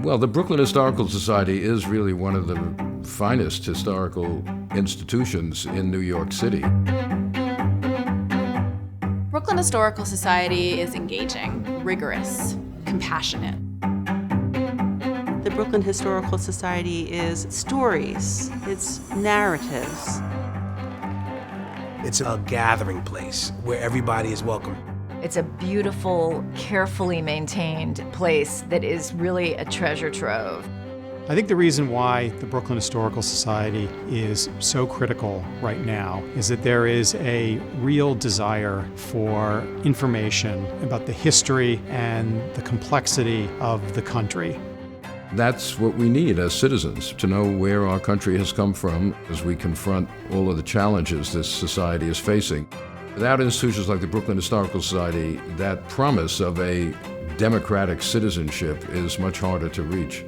Well, the Brooklyn Historical Society is really one of the finest historical institutions in New York City. Brooklyn Historical Society is engaging, rigorous, compassionate. The Brooklyn Historical Society is stories, it's narratives. It's a gathering place where everybody is welcome. It's a beautiful, carefully maintained place that is really a treasure trove. I think the reason why the Brooklyn Historical Society is so critical right now is that there is a real desire for information about the history and the complexity of the country. That's what we need as citizens, to know where our country has come from as we confront all of the challenges this society is facing. Without institutions like the Brooklyn Historical Society, that promise of a democratic citizenship is much harder to reach.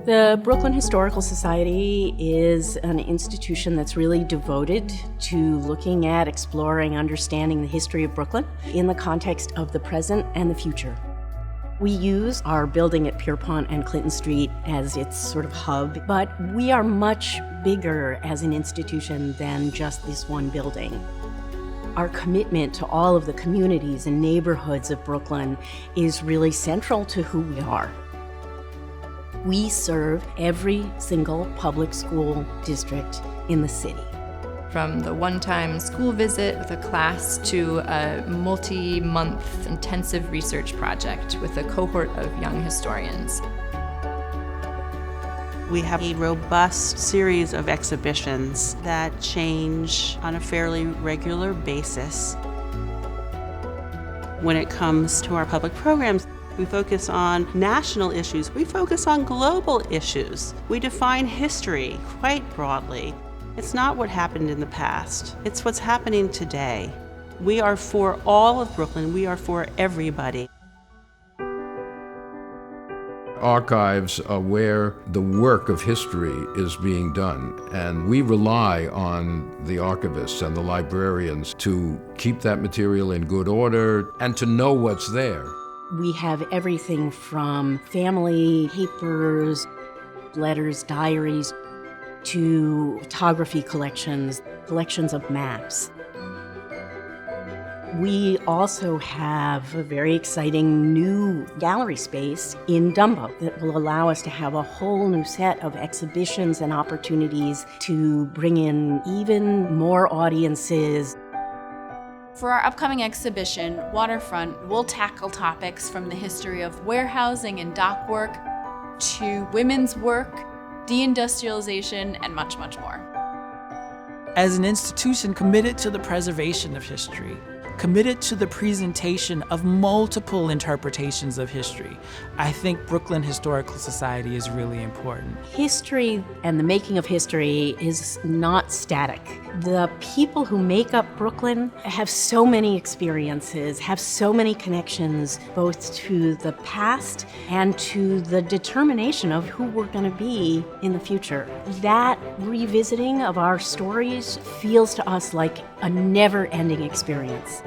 The Brooklyn Historical Society is an institution that's really devoted to looking at, exploring, understanding the history of Brooklyn in the context of the present and the future. We use our building at Pierpont and Clinton Street as its sort of hub, but we are much bigger as an institution than just this one building. Our commitment to all of the communities and neighborhoods of Brooklyn is really central to who we are. We serve every single public school district in the city. From the one-time school visit with a class to a multi-month intensive research project with a cohort of young historians. We have a robust series of exhibitions that change on a fairly regular basis. When it comes to our public programs, we focus on national issues. We focus on global issues. We define history quite broadly. It's not what happened in the past. It's what's happening today. We are for all of Brooklyn. We are for everybody. Archives are where the work of history is being done, and we rely on the archivists and the librarians to keep that material in good order and to know what's there. We have everything from family papers, letters, diaries, to photography collections of maps. We also have a very exciting new gallery space in DUMBO that will allow us to have a whole new set of exhibitions and opportunities to bring in even more audiences. For our upcoming exhibition, Waterfront, we'll tackle topics from the history of warehousing and dock work to women's work, deindustrialization, and much, much more. As an institution committed to the preservation of history, committed to the presentation of multiple interpretations of history, I think Brooklyn Historical Society is really important. History and the making of history is not static. The people who make up Brooklyn have so many experiences, have so many connections, both to the past and to the determination of who we're going to be in the future. That revisiting of our stories feels to us like a never-ending experience.